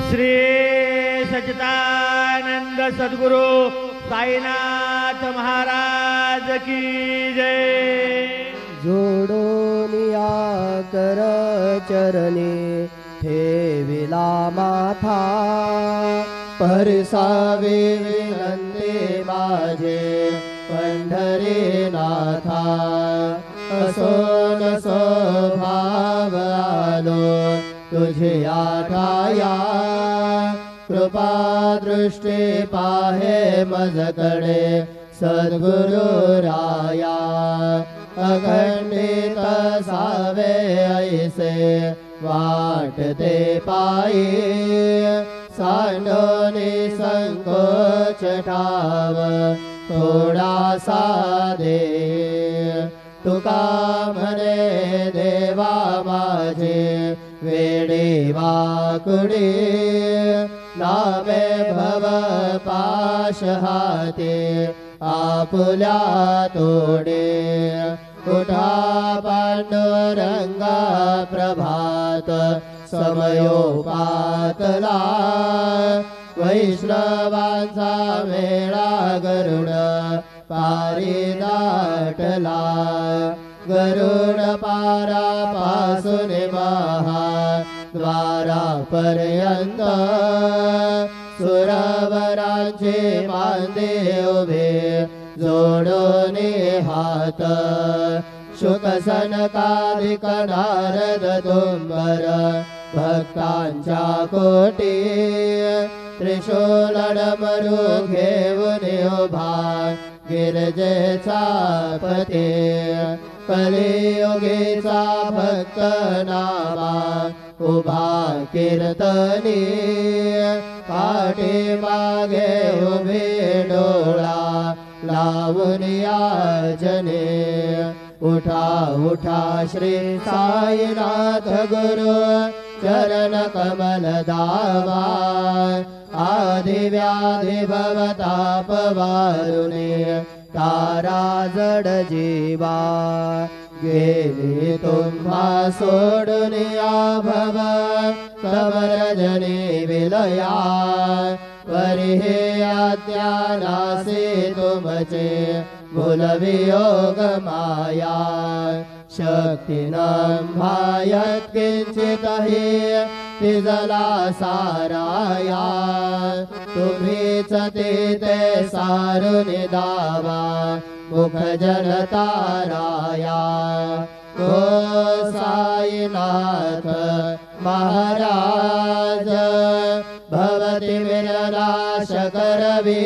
श्री सच्चिदानंद सद्गुरु साईनाथ महाराज की जय। जोडोनिया कर चरणी ठेविला माथा, परसावे विनंती माझे पंढरीनाथा। असोन स्वभाव आलो तुझ्या ठाया, कृपा दृष्टी पाहे मजकडे सद्गुरु राया। अखंडित सावे ऐसे वाटते पायी, सांडोनी संकोच ठाव थोडासा दे। तुका म्हणे देवा माझे वेडी वाकुडी, नामे भव पाश हाते आपुल्या तोडे। उठा पांडुरंगा प्रभात समयोपातला, वैष्णवांचा मेळा गरुड पारी दाटला। गरुड पारापासून महाद्वारापर्यंत, सुरवरांचे मांदे उभे जोडून हात। शुक सनकादिक नारद तुंबर भक्तांच्या कोटी, त्रिशूल डमरू घेऊन उभा गिरजेचा पती। कलियुगीचा भक्त नामा उभा कीर्तनी, पाठी मागे उभे डोळा लावून याचने। उठा उठा श्री साईनाथ गुरु चरण कमल दावा, आदि व्याधि भवताप वारुणे तारा जड जीवा। गेली तुम्हा सोडून या भव कमरजनी विलया, परी हे अज्ञानासे तुमचे भूलवियोग माया। शक्ती नभायत किंचितहि तिजला साराया, तुम्हीच ते सारुन दावा मुख जनताराया। ओ साईनाथ महाराज भवति विनाश करवी,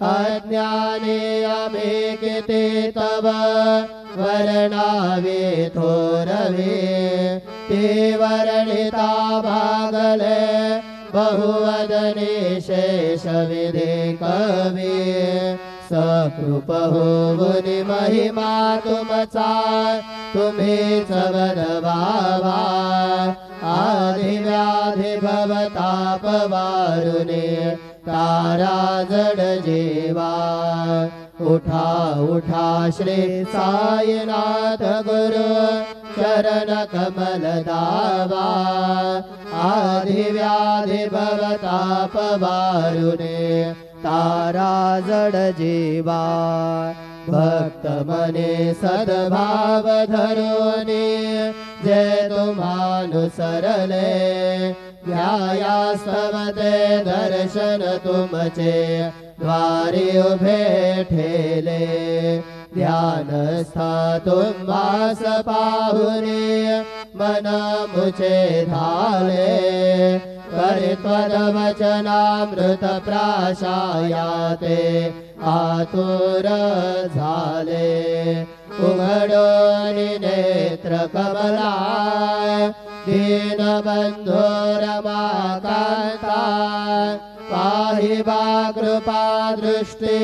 अज्ञानी आम्ही किती तव वर्णावे थोरवे। ते वर्णिता भागले बहुवदने शेष विधे कवी, सकृप होऊन महिमा तुमचा तुम्हीच वदवावा। आदि व्याधि भवताप वारुणे तारा जड जीवा। उठा उठा श्री साईनाथ गुरु चरण कमल दावा, आदि व्याधि भवताप वारुणे तारा जड जीवा। भक्त मने सद्भाव धरुनी, जय तुम्हानुसरले। ध्यायास्तवते दर्शन तुमचे द्वारी उभे ठेले। ध्यानस्था तुम्हास पाहुने मन मुचे धाले। परित्वदवचनामृत प्राशायाते आतुर झाले। उघडोन नेत्र कमला दीनबंधो रमाकांता। पाहि वा कृपा दृष्टी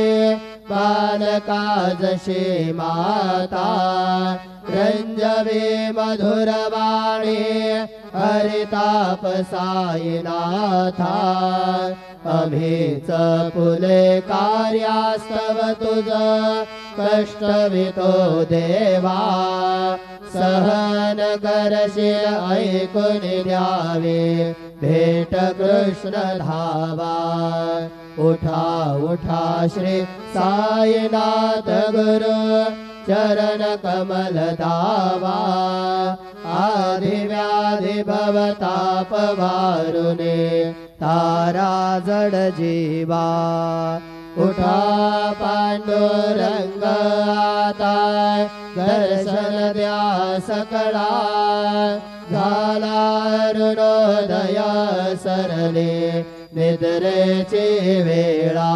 बालका जशी माता। रंजवी मधुरवाणी हरिताप साईनाथा। आम्हीच फुले कार्यास्तव तुझ कष्टवितो देवा सहन करशील ऐकून द्यावे भेट कृष्ण धावा उठा उठा श्री साईनाथ गुरु चरण कमल दावा आदि व्याधि भवताप वारुने तारा जड जीवा उठा पांडुरंग आता दर्शन द्या सकळा झाला अरुणोदय सरले निद्रेची वेळा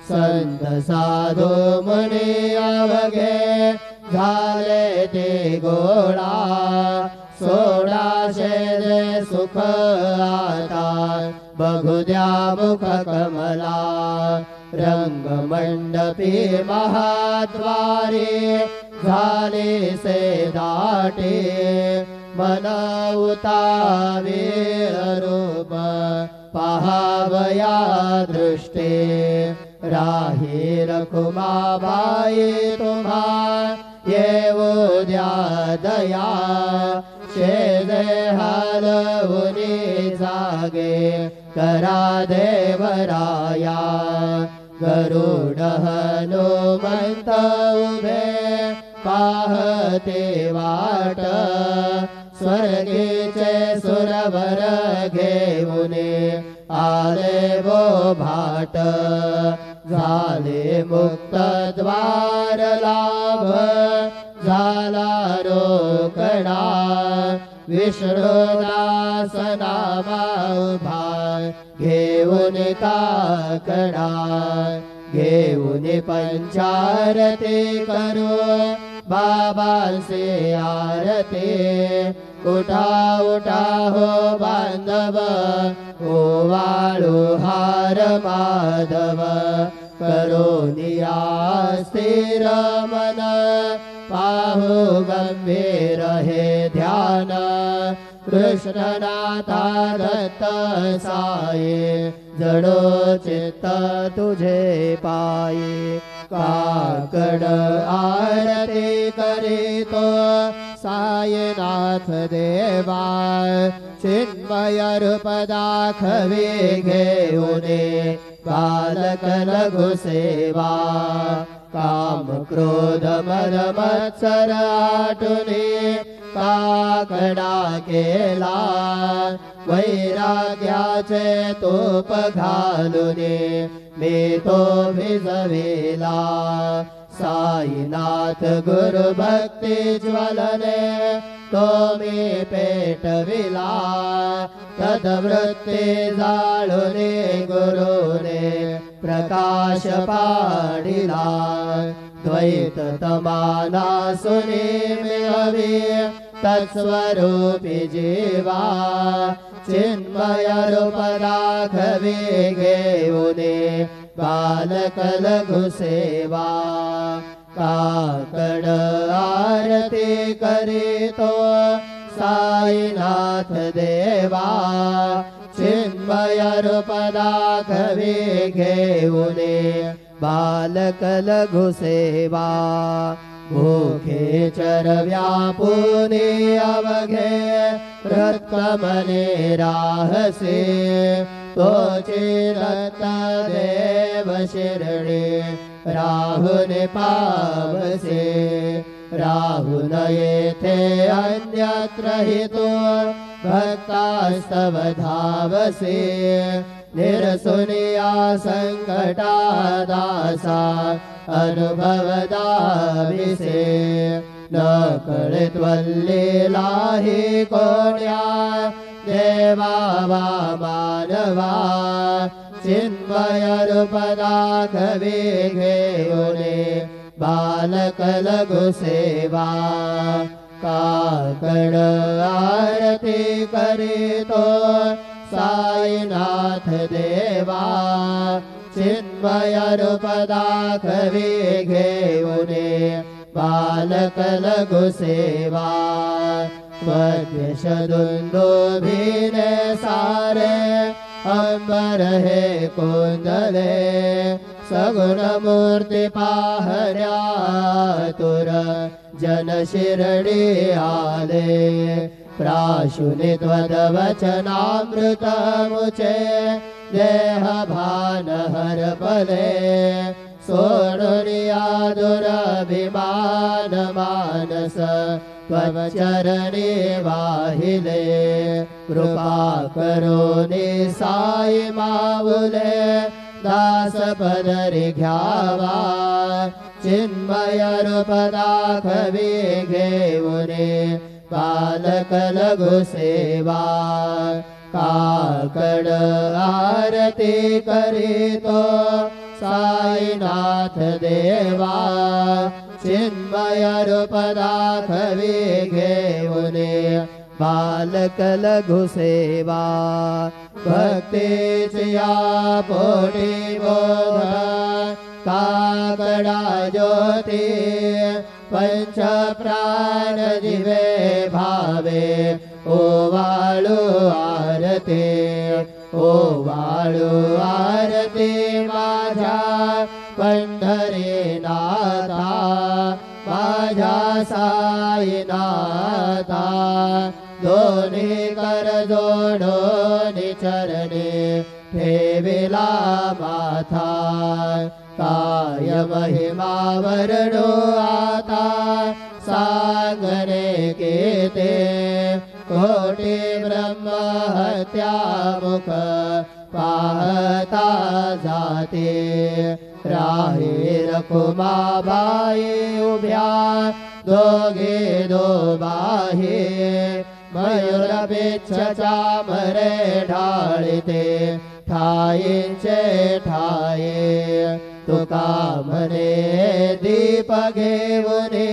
संत साधू मुनी अवघे झाले ते गोळा सोळाशे दे सुख आता बघू द्या मुख कमला रंगमंडपी महाद्वारे झाले से दाटे मन उतावे रूप पहावया दृष्टे राही रखुमाबाई तुम्हा येऊ द्या दया शेजे हलवुनी जागे करा देवराया गरुड हनुमंत उभे पाहते वाट स्वर्गीचे सुरवर घेऊने आले वो भाट झाले मुक्त द्वार लाभ झाला रोकडा विष्णुदास नामा उभा घेऊन काकडा घेऊन पंचारती करू बाबांचे आरती उठा उठा हो बांधव ओवाळू हार माधव करोनिया स्थिर मन पाहू गंभीर हे ध्यान कृष्णनाथा दत्त साये जडो चित्त तुझे पाये काकड आरती करीतो साईनाथ देवा चिन्मय रूप दाखवे घेऊने बालक लघु सेवा काम क्रोध मद मत्सर आटुने काकडा केला वैराग्याचे तोप घालुने मी तो भिजविला साईनाथ गुरु भक्ती ज्वलने तो मी पेटविला तद्वृत्ती जाळुने गुरुने प्रकाश पाडिला द्वैत तमाना सुने मिळवी तत्स्वरूपी जीवा चिन्मय रूप दाखवे घेऊने बालक लघु सेवा काकड आरती करीतो साईनाथ देवा चिन्मय रूप दाखवे घेऊने बालक लघु सेवा भूखे चरव्यापुने अवघे रत्कमने राहसे तोचे दत्त देव शिरणे राहुन पावसे राहुन येथे अन्यत्र हितो भक्तास्तव धावसे निरसुनिया संकटा दासा अनुभव दाविसे न कळित्वल्लीला हि कोण्या देवा वा मानवा चिन्मय रूप दाखवे घेऊने बालक लघु सेवा काकड आरती करीतो साईनाथ देवा चिन्मय रूप दाखवे घेऊने बालक लघु सेवा स्वदेश दुंदुभिने सारे अंबर हे कुंदले सगुण मूर्ती पाहण्या तुर जन शिरडी आले प्राशुनि त्वदवचनामृत मुचे देह भान हरपले सोडुनिया दुरभिमान मानस त्वचरणी वाहिले कृपा करोनि साई माऊले दास पदरी घ्यावा चिन्मय रूप दाखवी घेऊने बालक लघु सेवा काकड आरती करीतो साईनाथ देवा चिन्मय रूप दाखवी घेऊने बालक लघु सेवा भक्तीच्या पोटी बोध काकडा ज्योती पंच प्राण दिवे भावे ओवाळू आरती ओवाळू आरती माझ्या पंढरी नाथा माझ्या साईनाथा दोन्ही कर जोडून चरणी ठेविला माथा काय महिमा वर्णो आता सांगणे केते कोटी ब्रह्म हत्या मुख पाहता जाते राही रखुमाबाई उभ्या दोघे दोबाही मयूर बिच्छचा मरे ढाळीते ठाईंचे ठाये तुका म्हणे दीप घेऊने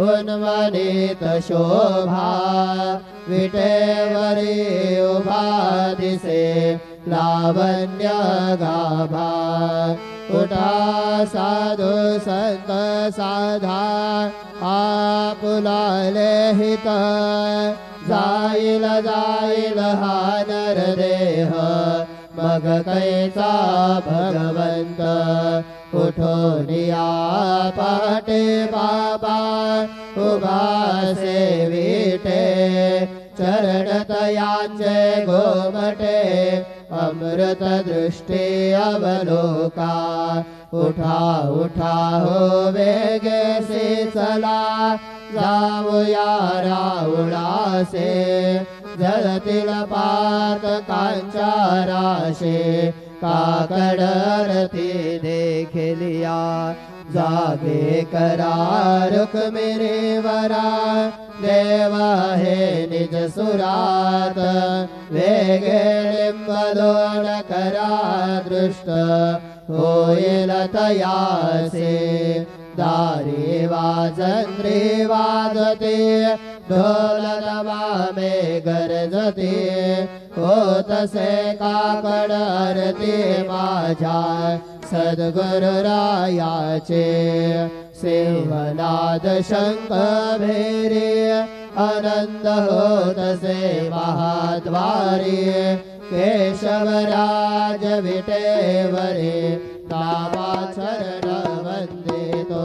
उन्मनीत शोभा विटेवरी उभा दिसे लावण्य गाभा उठा साधू संत साधा आपुलाले हित जाईल जाईल हा नरदेह मग कैचा भगवंत उठून या पाटे बाबा उभा सेविटे चरणतयांचे गोमटे अमृत दृष्टी अवलोका उठा उठा हो वेगेसे चला जाऊया राऊळासे जलतील पात कांचाराशे काकडरती देखलिया जागे करा रुक्मिणी वरा देव हे निज सुरात वेगे लिंबलोण करा दृष्ट होईल तयासे दारी वाजंद्री वाजते ढोल दमामे गरजते होतसे काकड आरती माझ्या सद्गुरु रायाचे सेवनाद शंख भेरी आनंद होतसे महाद्वारी केशवराज विटेवरे तावा चरण वंदितो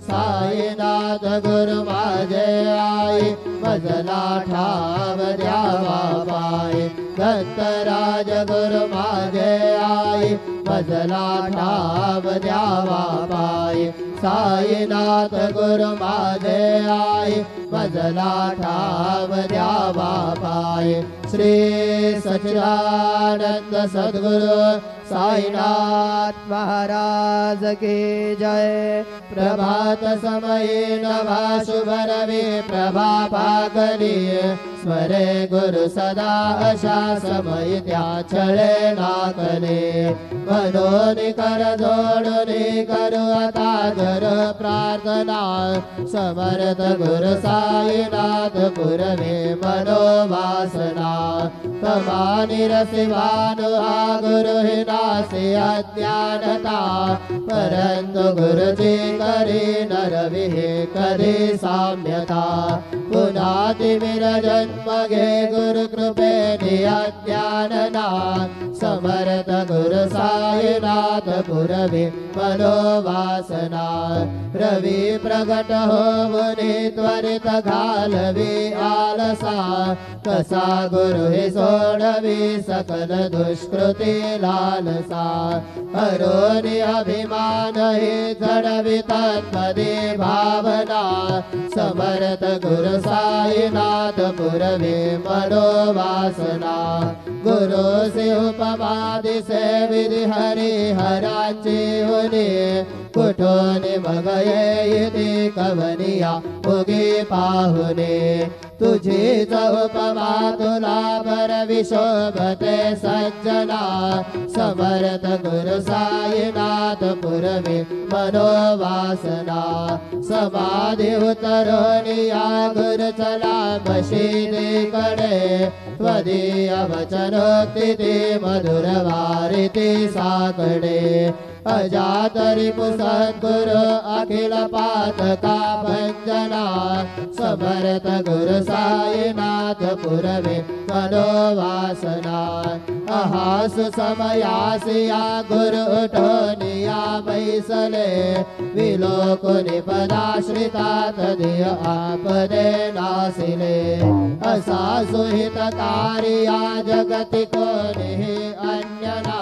साईनाथ गुरु माझे आई मजला ठाव द्यावा पाय दत्तराज गुरु माझे आई मजला ठाव द्यावा पाय साईनाथ गुरु माझे आई मजला ठाव द्यावा पाय श्री सच्चिदानंद सद्गुरु साईनाथ महाराज की जय। प्रभात समये नवा शुभ रवि प्रभा पाकली स्मरे गुरु सदा अशा समय त्या छळे नाकले मनोनी कर जोडून करू आता घर प्रार्थना समर्थ गुरु साईनाथ पुरवे मनोवासना कमानी रसिवानु हा गुरु हि नासी अज्ञानता परंतु गुरुजी करी नरविहे कधी साम्यता पुन्हा तिमिर मगे गुरु कृपे अज्ञानना समर्थ गुरु साईनाथ पुरवी मनोवासना रवि प्रगट हो मुनि त्वरित घालवी आलसा कसा गुरु हे सोडवी सकल दुष्कृती लालसा हरोनि अभिमान हे जडवी तत्पदे भावना समर्थ गुरु साईनाथ पुरवी मनोवासना गुरु से उपमा दिसे विधि हरि हराची हुनी कुठोनी मगये इति कवनिया उगी पाहुने तुझीच उपमा तुला पर विशोभते सज्जना समर्थ गुरु साईनाथ पुरवी मनोवासना समाधि उतरोनिया गुरु चला मशीदे कडे त्वदीय वचनोक्ति मधुर वारिति साकडे अजातरि सद्गुरु अखिल पातका भंजना समर्थ गुरु साईनाथ पुरवी मनोवासना अहासु समयासिया गुरु उठोनिया बैसले विलोकुनि पदाश्रिता तदिय आपदे नासिले असा सुहितकारिया जगति कोनिहि अन्यना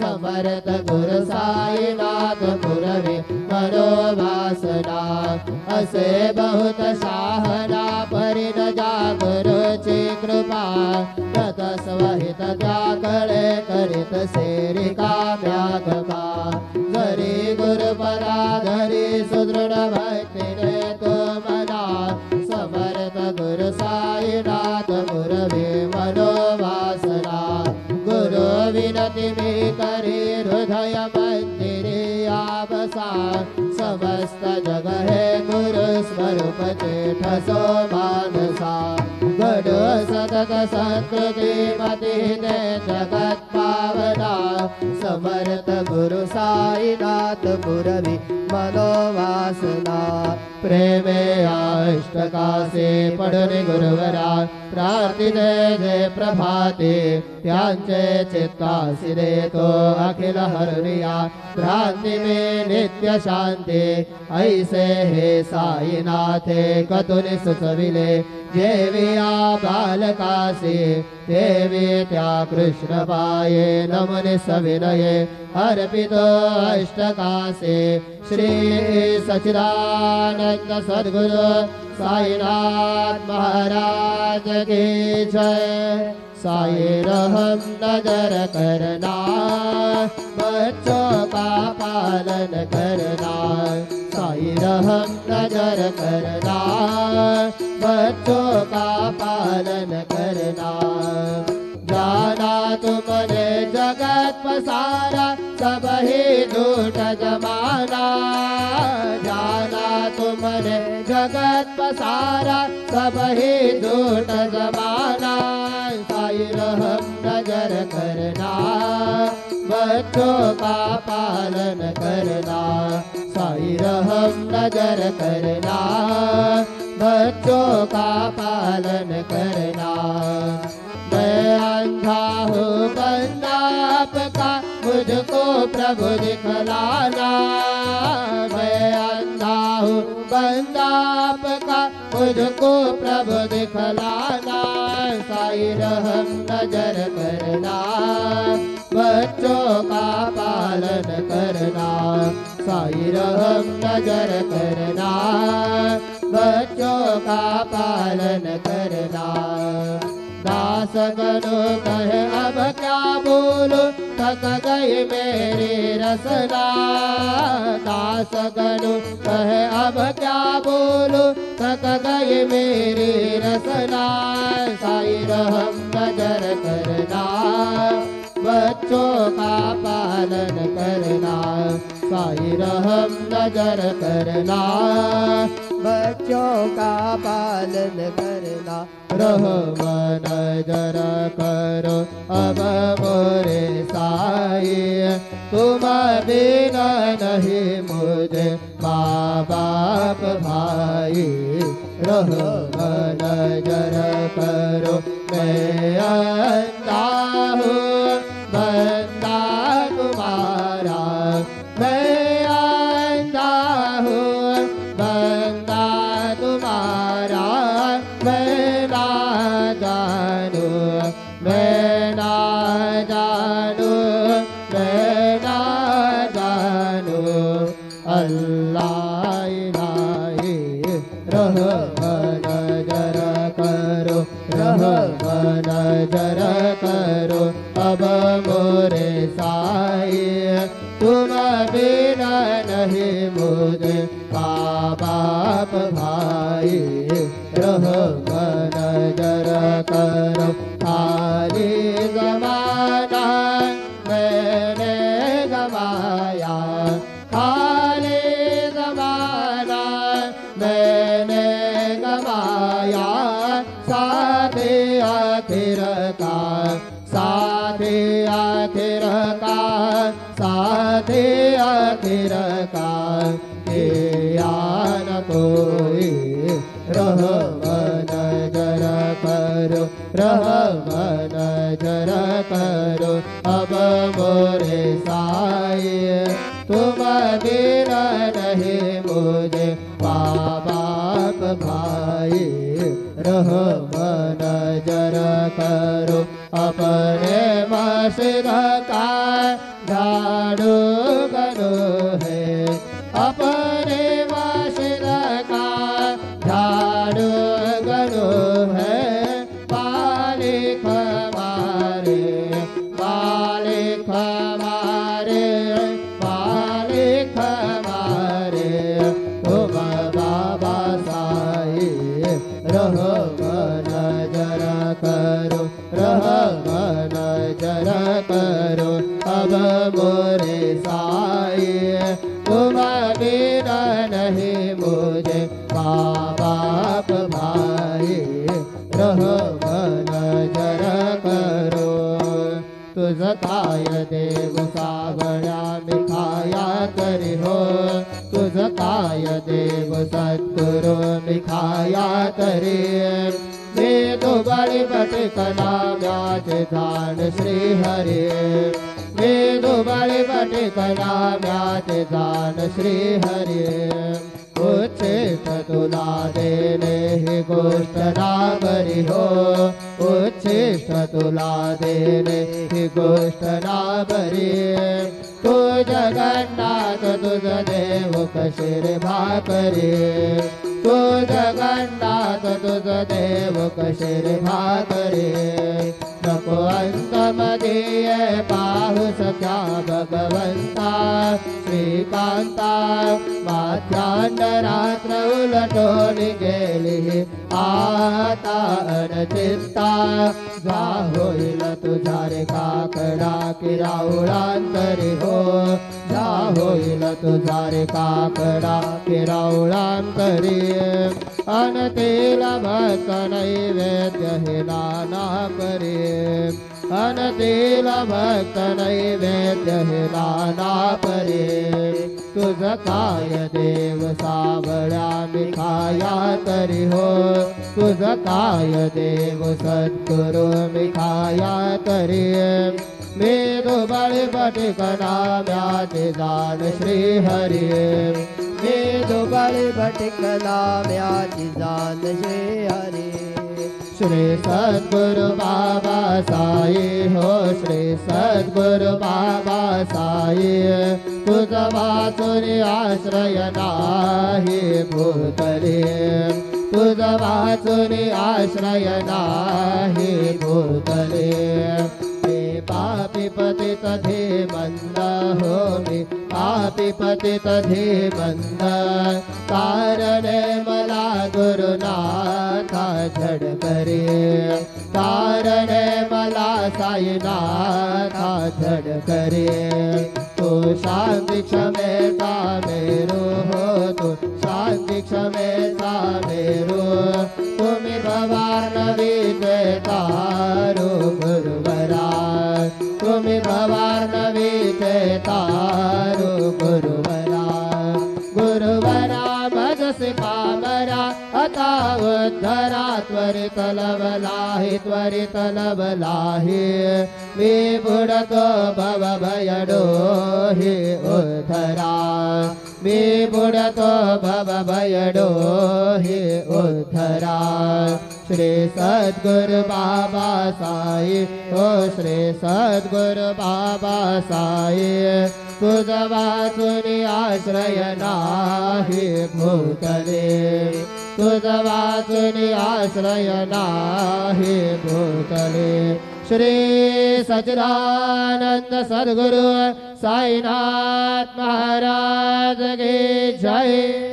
समर्थ गुरु साईनाथ पुरवी मनोवासना असे बहुत साहना परिन जागरुची कृपा ततस्वहित त्यागळे करीत सेरिका व्यागमा जरी गुरुपरा धरी सुदृढ भक्तीने तो मना समर्थ गुरु साईनाथ पुरवी मनोवासना गुरु विनती मी करी हृदय मंदिरे आबसा समस्त जग है गुरु स्वरूप ठसो मानसा गडो सतत संस्कृती मती दे जगत पावना समर्थ गुरु साईनाथ पुरवी मनोवासना प्रेमे अष्टकासे पडणे गुरुवरा प्रार्थिते जे प्रभाते त्यांचे चित्तासी देतो अखिल हरुनिया भ्रांति में नित्य शांति ऐसे हे साईनाथे कतुनि सुचविले जेविया बालकासे देवी त्या कृष्ण पाये नमुनि सविनये अर्पितो अष्टकासे श्री सच्चिदानंद सद्गुरु साईनाथ महाराज की जय। साई रहम नजर करना बच्चों का पालन करना साई रहम नजर करना बच्चों का पालन करना जाना तुमने जगत पसारा सब ही झूठ जमाना जाना तुमने जगत पसारा सब ही झूठ जमाना साई रहम नजर करना बच्चों का पालन करना साई रहम नजर करना बच्चों का पालन करना मैं अंधा हूँ बंदा आपका मुझको प्रभु दिखलाना मैं अंधा हूँ बंदा आपका मुझको प्रभु दिखलाना साई रहम नजर करना बच्चों का पालन करना साई रहम नजर करना बच्चों का पालन करना दास गणो कहे अब क्या बोलूं थक गई मेरी रसना दास गणो कहे अब क्या बोलूं थक गई मेरी रसना साई रहम नजर करना बच्चों का पालन करना साई रहम नजर करना बच्चों का पालन करना रहम नजर करो अब मोरे साई तुम बिना नहीं मुझे माँ बाप भाई रहो नजर करो मैं अंधा हूँ बंदा तुम्हारा मैं अंधा हूँ बंदा तुम्हारा मैं ना जानू मैं ना जानू मैं ना जानू अल्लाह इलाही रहमन नजर करो रहमन नजर करो अब मोरे साईं तुम बिना नहीं मुझे माँ बाप भाई रहमन नजर करो खाली ज़माना मैंने गवाया खाली ज़माना मैंने गवाया साथी आखिर का साथी आखिर का साथी आखिर का किया न कोई रहमन नजर करो रहमन नजर करो अब मोरे साईं तुम बिना नहीं मुझे माँ बाप भाई रहमन नजर करो अपने मस्जिद का झाड़ू करो है अपने मस्जिद का झाड़ू करो है मालिक हमारे मालिक हमारे मालिक हमारे तुम बाबा साईं रहमन नजर करो रहमन नजर करो अब मोरे साईं तुम बिना नहीं मुझे माँ बाप भाई रहमन नजर करो तुझ काय देव सावळ्या मिखाया करी हो तुझ काय देव सद्गुरु मिखाया करी मी दुबळी भटकना म्याचे जाण श्री हरी मी दुबळी भटकना म्याचे जाण श्री हरी उच्चिष्ट तुला देणे ही गोष्ट ना बरी हो उच्चिष्ट तुला देणे ही गोष्ट ना बरी तू जगन्नाथ तुझ देव कशीर भाकरी तू जगन्नाथ तुझ देव कशीर भाकरी नको अंतमदीय पाहू सक्या भगवंता श्रीकांता माध्यान्ह रात्र उलटून गेली आता अनचिंता जा होईल तुझा रे काकडा किरावळांतरी हो जा होईल तुझा रे काकडा किरावळांतरी अनतील भक्त नैवेद्य हे नाना करी अनतील भक्त नैवेद्य हे नाना परे तुझ काय देव सावळ्या मिखाया तरी हो तुझ काय देव सद्गुरु मिखाया तरी मी दुबळी भटकना म्याचे जाण श्री हरी मी दुबळी भटकना म्याची जाण श्री हरी श्री सद्गुरु बाबा साई हो श्री सद्गुरु बाबा साई तुझ वाचून आश्रय नाही भूतले तुझ वाचून आश्रय नाही भूतले पापी पतित धीमंद हो मी पापी पतित धीमंद कारणे मला गुरुनाथा झड करे कारणे मला साईनाथा झड करे तू शांती क्षमेचा मेरो हो तू शांती क्षमेचा मेरो तुम्ही भवानवी तारो गुरुवरा तुम्ही भवानवी तारो गुरुवरा गुरुवरा भजसे पामरा आता उद्धरा त्वरित लवलाहि त्वरित लवलाहि मी बुडतो भव भयडो हि उद्धरा मी बुडतो भव भयडो हि उद्धरा श्री सद्गुरु बाबा साई ओ श्री सद्गुरु बाबा साई तुझ वाचुनी आश्रय नाही भूतले तुझ वाचुनी आश्रय नाही भूतले श्री सच्चिदानंद सद्गुरु साईनाथ महाराज की जय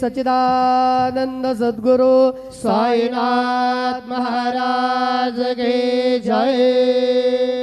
सच्चिदानंद सद्गुरु साईनाथ महाराज की जय।